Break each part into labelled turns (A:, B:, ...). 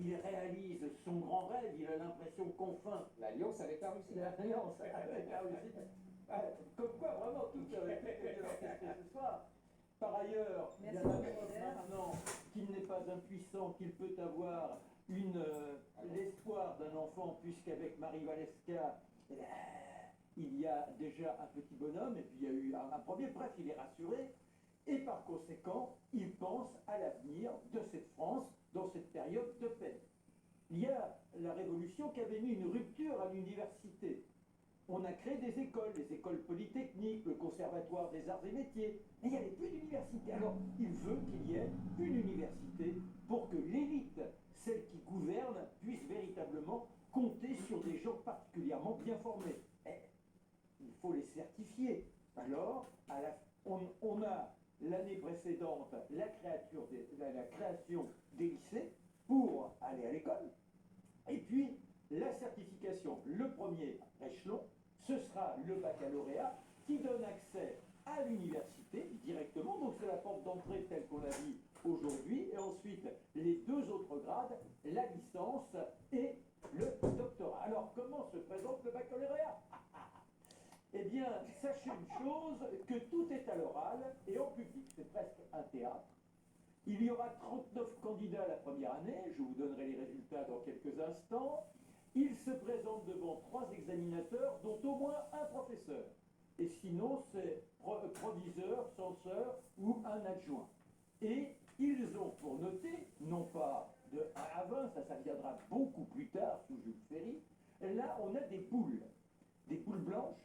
A: il réalise son grand rêve, il a l'impression qu'enfin...
B: L'alliance avec la Russie.
A: L'alliance avec la Russie. Comme quoi, vraiment, tout est bien orchestré ce soir. Par ailleurs, il y a la preuve maintenant qu'il n'est pas impuissant, qu'il peut avoir l'espoir d'un enfant, puisqu'avec Marie Walewska, il y a déjà un petit bonhomme, et puis il y a eu un premier. Bref, il est rassuré, et par conséquent, il pense à l'avenir de cette France dans cette période de paix. Il y a la Révolution qui avait mis une rupture à l'université. On a créé des écoles, les écoles polytechniques, le conservatoire des arts et métiers, mais il n'y avait plus d'université. Alors, il veut qu'il y ait une université pour que l'élite, celle qui gouverne, puisse véritablement compter sur des gens particulièrement bien formés. Et il faut les certifier. Alors, on a l'année précédente la création des lycées pour aller à l'école, et puis la certification, le premier échelon, ce sera le baccalauréat qui donne accès à l'université directement, donc c'est la porte d'entrée telle qu'on l'a dit aujourd'hui, et ensuite les deux autres grades, la licence et le doctorat. Alors comment se présente le baccalauréat? Eh bien, sachez une chose, que tout est à l'oral et en public, c'est presque un théâtre. Il y aura 39 candidats la première année, je vous donnerai les résultats dans quelques instants. Ils se présentent devant 3 examinateurs, dont au moins un professeur. Et sinon, c'est proviseur, censeur ou un adjoint. Et ils ont pour noter, non pas de 1 à 20, ça viendra beaucoup plus tard sous Jules Ferry. Là, on a des boules blanches,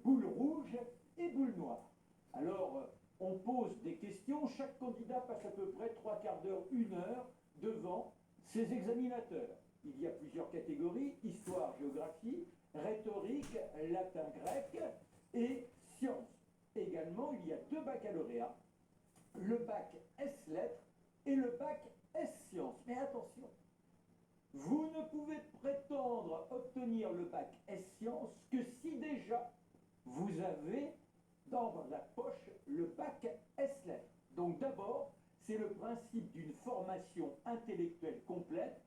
A: boules rouges et boules noires. Alors, on pose des questions, chaque candidat passe à peu près 3/4 d'heure, 1 heure devant ses examinateurs. Il y a plusieurs catégories, histoire, géographie, rhétorique, latin, grec et sciences. Également, il y a 2 baccalauréats, le bac S-lettres et le bac S-sciences. Mais attention, vous ne pouvez prétendre obtenir le bac S-sciences que si déjà vous avez dans la poche le bac S-lettres. Donc d'abord, c'est le principe d'une formation intellectuelle complète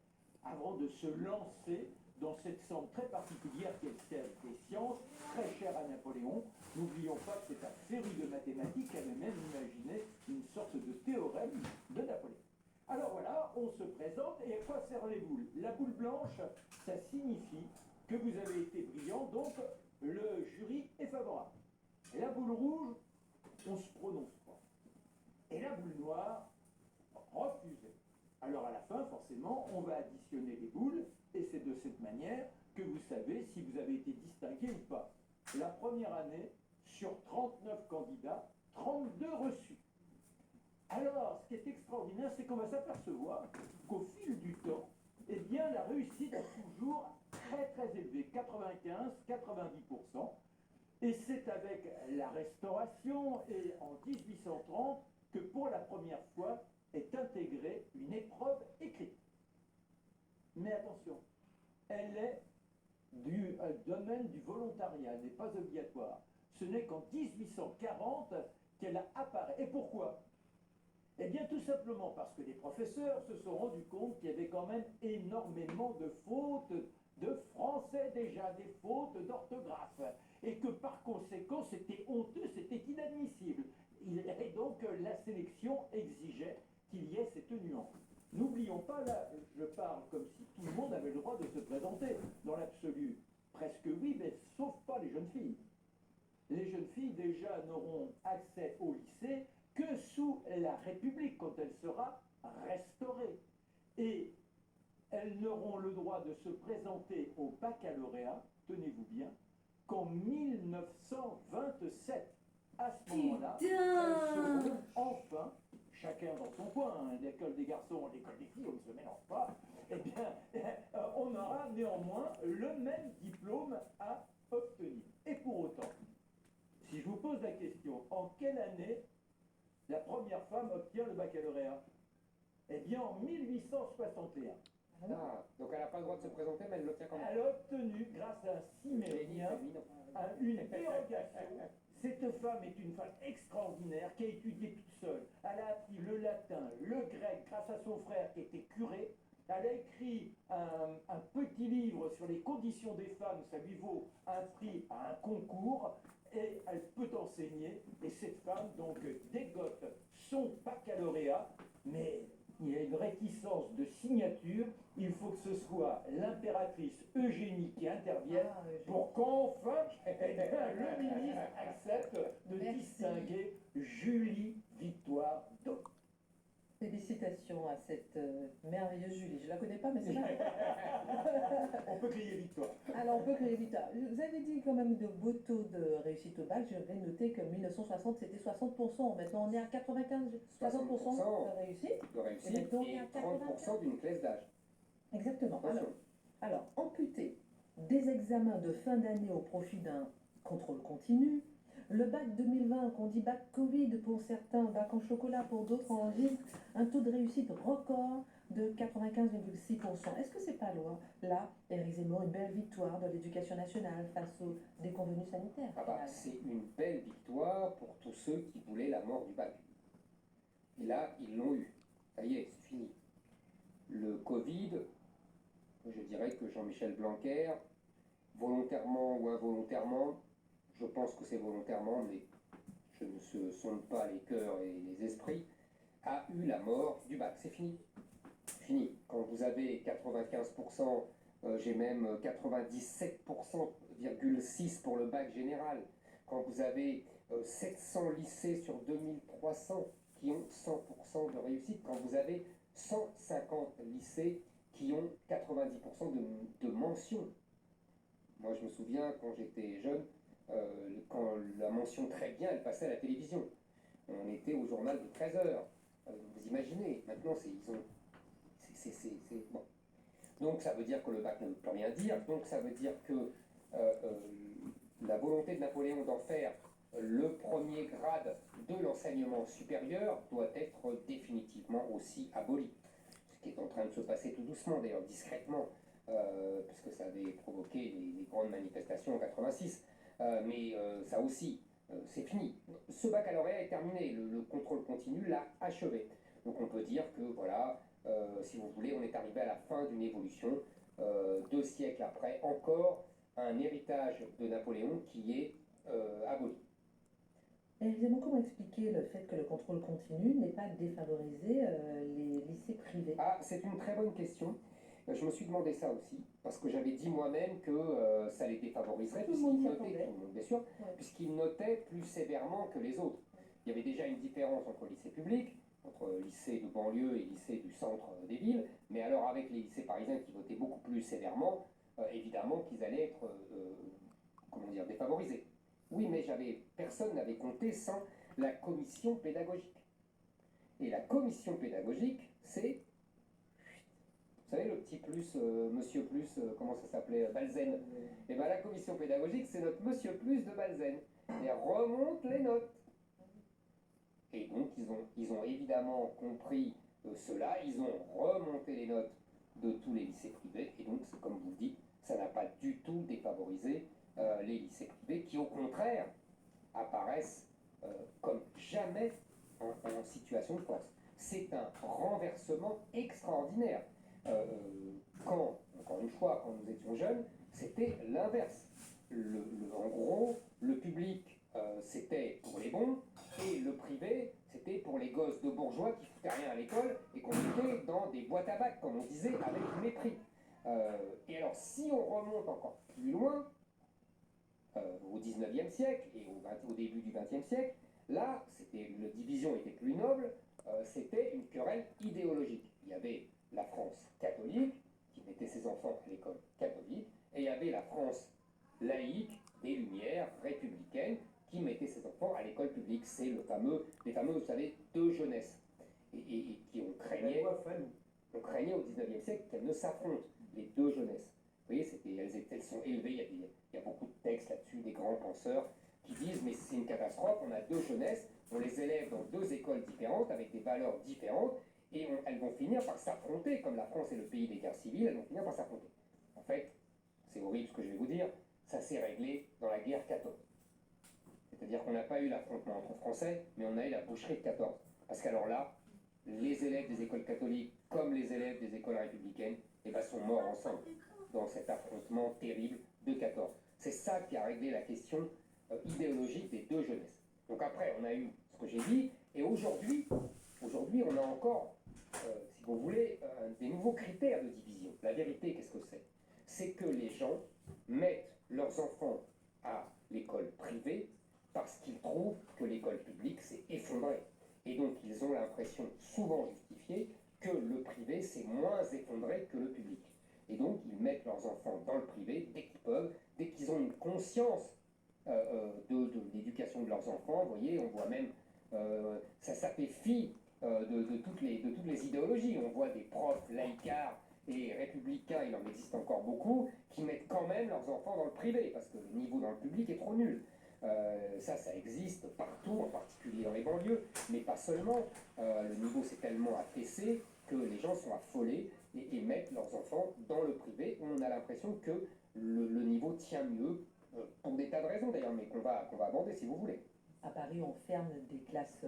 A: avant de se lancer dans cette somme très particulière qu'est celle des sciences, très chère à Napoléon. N'oublions pas que c'est un féru de mathématiques qui avait même imaginé une sorte de théorème de Napoléon. Alors voilà, on se présente, et à quoi servent les boules? La boule blanche, ça signifie que vous avez été brillant, donc le jury est favorable. Et la boule rouge, on se prononce pas. Et la boule noire, refusée. Alors à la fin, forcément, on va additionner les boules, et c'est de cette manière que vous savez si vous avez été distingué ou pas. La première année, sur 39 candidats, 32 reçus. Alors, ce qui est extraordinaire, c'est qu'on va s'apercevoir qu'au fil du temps, eh bien, la réussite est toujours très très élevée, 95-90%. Et c'est avec la Restauration et en 1830 que pour la première fois est intégrée une épreuve écrite. Mais attention, elle est du domaine du volontariat, elle n'est pas obligatoire. Ce n'est qu'en 1840 qu'elle apparaît. Et pourquoi? Eh bien tout simplement parce que les professeurs se sont rendus compte qu'il y avait quand même énormément de fautes de français déjà, des fautes d'orthographe, et que par conséquent c'était honteux, c'était inadmissible. Et donc la sélection exigeait qu'il y ait cette nuance. N'oublions pas, là, je parle comme si tout le monde avait le droit de se présenter. Dans l'absolu, presque oui, mais sauf pas les jeunes filles. Les jeunes filles déjà n'auront accès au lycée que sous la République, quand elle sera restaurée. Et elles n'auront le droit de se présenter au baccalauréat, tenez-vous bien, qu'en 1927. À ce moment-là, elles seront enfin, chacun dans son coin, hein, l'école des garçons, l'école des filles, on ne se mélange pas, eh bien, on aura néanmoins le même diplôme à obtenir. Et pour autant, si je vous pose la question, en quelle année la première femme obtient le baccalauréat? Eh bien, en 1861.
B: Ah, donc elle n'a pas le droit de se présenter, mais elle l'obtient quand même.
A: Elle a obtenu, grâce à un cimérien, une dérogation. Cette femme est une femme extraordinaire qui a étudié toute seule. Elle a appris le latin, le grec, grâce à son frère qui était curé. Elle a écrit un petit livre sur les conditions des femmes, ça lui vaut un prix à un concours, et elle peut enseigner. Et cette femme, donc, dégote son baccalauréat, mais il y a une réticence de signature. Il faut que ce soit l'impératrice Eugénie qui intervienne pour qu'enfin le ministre accepte de distinguer Julie Victoire d'Aube.
C: Félicitations à cette merveilleuse Julie. Je ne la connais pas, mais c'est pas.
A: On peut crier victoire.
C: Alors, on peut créer vite. Vous avez dit quand même de beaux taux de réussite au bac. Je vais noter que 1960, c'était 60%. Maintenant, on est à 95, 60% de réussite.
B: De réussite
C: Et maintenant, on est
B: et
C: à
B: 30% d'une classe d'âge.
C: Exactement.
B: Attention.
C: Alors, amputer des examens de fin d'année au profit d'un contrôle continu. Le bac 2020, qu'on dit bac Covid pour certains, bac en chocolat pour d'autres, enregistre un taux de réussite record de 95,6%. Est-ce que c'est pas loin, là, Éric Zemmour, une belle victoire de l'éducation nationale face aux déconvenues sanitaires?
B: Ah bah, c'est une belle victoire pour tous ceux qui voulaient la mort du bac. Et là, ils l'ont eu. Ça y est, c'est fini. Le Covid, je dirais que Jean-Michel Blanquer, volontairement ou involontairement, je pense que c'est volontairement, mais je ne se sonde pas les cœurs et les esprits, a eu la mort du bac. C'est fini. Fini. Quand vous avez 95%, j'ai même 97,6% pour le bac général, quand vous avez 700 lycées sur 2300 qui ont 100% de réussite, quand vous avez 150 lycées qui ont 90% de mention. Moi, je me souviens, quand j'étais jeune, quand la mention très bien, elle passait à la télévision. On était au journal de 13 heures. Vous imaginez, maintenant, bon. Donc, ça veut dire que le bac ne veut plus rien dire. Donc, ça veut dire que la volonté de Napoléon d'en faire le premier grade de l'enseignement supérieur doit être définitivement aussi aboli. Ce qui est en train de se passer tout doucement, d'ailleurs discrètement, parce que ça avait provoqué des grandes manifestations en 86. Mais ça aussi, c'est fini. Ce baccalauréat est terminé, le contrôle continu l'a achevé. Donc on peut dire que voilà, si vous voulez, on est arrivé à la fin d'une évolution. 2 siècles après, encore un héritage de Napoléon qui est aboli.
C: Éric Zemmour, comment expliquer le fait que le contrôle continu n'ait pas défavorisé les lycées privés?
B: Ah, c'est une très bonne question. Je me suis demandé ça aussi, parce que j'avais dit moi-même que ça les défavoriserait,
C: Tout le monde
B: puisqu'ils
C: s'y
B: notaient,
C: attendait.
B: tout le monde, bien sûr,
C: Ouais.
B: puisqu'ils notaient plus sévèrement que les autres. Il y avait déjà une différence entre lycées publics, entre lycées de banlieue et lycées du centre des villes, mais alors avec les lycées parisiens qui votaient beaucoup plus sévèrement, évidemment qu'ils allaient être, comment dire, défavorisés. Oui, mais personne n'avait compté sans la commission pédagogique. Et la commission pédagogique, c'est, vous savez, le petit plus, monsieur plus, comment ça s'appelait, Balzen. Et bien la commission pédagogique, c'est notre monsieur plus de Balzen. Et remonte les notes. Et donc, ils ont évidemment compris cela, ils ont remonté les notes de tous les lycées privés, et donc, comme vous le dites, ça n'a pas du tout défavorisé les lycées privés, qui au contraire apparaissent comme jamais en situation de force. C'est un renversement extraordinaire. Encore une fois, quand nous étions jeunes, c'était l'inverse. En gros, le public, c'était pour les bons, et le privé, c'était pour les gosses de bourgeois qui foutaient rien à l'école et qu'on mettait dans des boîtes à bac, comme on disait, avec mépris. Et alors, si on remonte encore plus loin, au 19e siècle et au début du 20e siècle, là, la division était plus noble, c'était une querelle idéologique. Il y avait la France catholique, qui mettait ses enfants à l'école catholique, et il y avait la France laïque, des Lumières, républicaine, qui mettait ses enfants à l'école publique. C'est les fameux, vous savez, deux jeunesses, et qui on craignait au 19e siècle qu'elles ne s'affrontent, les deux jeunesses. Vous voyez, elles sont élevées, il y a beaucoup de textes là-dessus, des grands penseurs qui disent mais c'est une catastrophe, on a deux jeunesses, on les élève dans deux écoles différentes, avec des valeurs différentes, et elles vont finir par s'affronter, comme la France est le pays des guerres civiles, elles vont finir par s'affronter. En fait, c'est horrible ce que je vais vous dire, ça s'est réglé dans la guerre 14. C'est-à-dire qu'on n'a pas eu l'affrontement entre Français, mais on a eu la boucherie de 14. Parce qu'alors là, les élèves des écoles catholiques comme les élèves des écoles républicaines, eh ben, sont morts ensemble dans cet affrontement terrible de 14. C'est ça qui a réglé la question idéologique des deux jeunesses. Donc après, on a eu ce que j'ai dit, et aujourd'hui, on a encore, si vous voulez, des nouveaux critères de division. La vérité, qu'est-ce que c'est? C'est que les gens mettent leurs enfants à l'école privée parce qu'ils trouvent que l'école publique s'est effondrée. Et donc, ils ont l'impression, souvent justifiée, que le privé s'est moins effondré que le public. Et donc, ils mettent leurs enfants dans le privé dès qu'ils peuvent, dès qu'ils ont une conscience de l'éducation de leurs enfants. Vous voyez, on voit même, ça s'appéfie de toutes les idéologies. On voit des profs laïcards et républicains, il en existe encore beaucoup, qui mettent quand même leurs enfants dans le privé, parce que le niveau dans le public est trop nul. Ça existe partout, en particulier dans les banlieues, mais pas seulement. Le niveau s'est tellement affaissé que les gens sont affolés et mettent leurs enfants dans le privé, où on a l'impression que le niveau tient mieux, pour des tas de raisons d'ailleurs, mais qu'on va aborder si vous voulez.
C: À Paris, on ferme des classes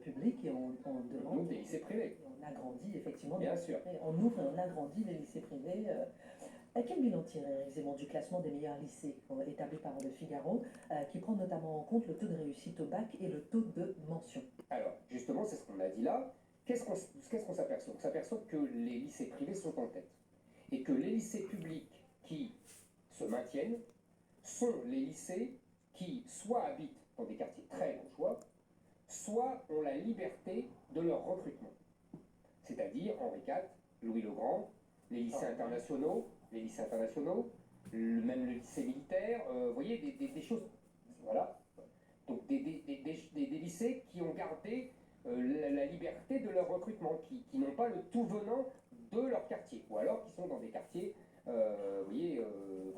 C: publiques et on demande...
B: Nous, des lycées privés.
C: On agrandit, effectivement.
B: Bien sûr.
C: On ouvre et on agrandit les lycées privés. Quel bilan tirer, Zemmour, du classement des meilleurs lycées établi par Le Figaro, qui prend notamment en compte le taux de réussite au bac et le taux de mention?
B: Alors, justement, c'est ce qu'on a dit là. Qu'est-ce qu'on s'aperçoit? On s'aperçoit que les lycées privés sont en tête. Et que les lycées publics qui se maintiennent sont les lycées qui soit habitent dans des quartiers très bourgeois, soit ont la liberté de leur recrutement. C'est-à-dire Henri IV, Louis le Grand, les lycées internationaux, même le lycée militaire, vous voyez, des choses, voilà. Donc des lycées qui ont gardé la liberté de leur recrutement, qui n'ont pas le tout venant de leur quartier, ou alors qui sont dans des quartiers, vous voyez,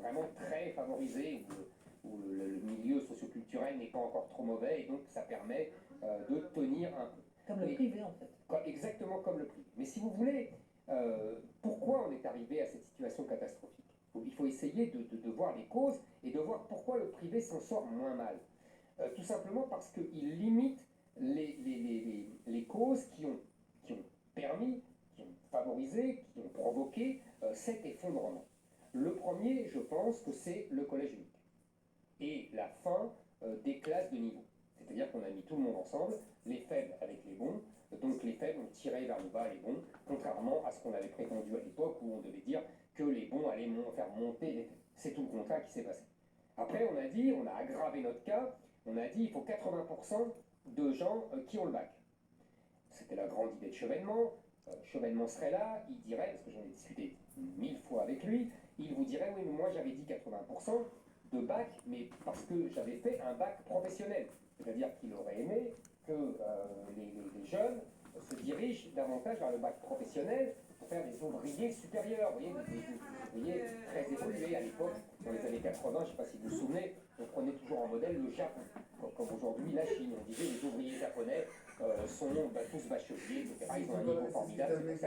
B: vraiment très favorisés, où le milieu socioculturel n'est pas encore trop mauvais, et donc ça permet de tenir un peu.
C: Comme le privé, en fait.
B: Exactement comme le privé. Mais si vous voulez, pourquoi on est arrivé à cette situation catastrophique? Il faut essayer de voir les causes et de voir pourquoi le privé s'en sort moins mal. Tout simplement parce qu'il limite les causes qui ont permis, qui ont favorisé, qui ont provoqué cet effondrement. Le premier, je pense que c'est le collège unique et la fin des classes de niveau. C'est-à-dire qu'on a mis tout le monde ensemble, les faibles avec les bons, donc les faibles ont tiré vers le bas les bons, contrairement à ce qu'on avait prétendu à l'époque où on devait dire que les bons allaient faire monter les faibles. C'est tout le contraire qui s'est passé. Après, on a aggravé notre cas, on a dit il faut 80% de gens qui ont le bac. C'était la grande idée de Chevènement. Chevènement serait là, il dirait, parce que j'en ai discuté 1000 fois avec lui, il vous dirait oui, mais moi j'avais dit 80% de bac, mais parce que j'avais fait un bac professionnel. C'est-à-dire qu'il aurait aimé que les jeunes se dirigent davantage vers le bac professionnel pour faire des ouvriers supérieurs, vous voyez, des ouvriers très évolués à l'époque, dans les années 80, je ne sais pas si vous vous souvenez, on prenait toujours en modèle le Japon, comme aujourd'hui la Chine. On disait les ouvriers japonais sont tous bacheliers, etc. Ils ont un niveau formidable.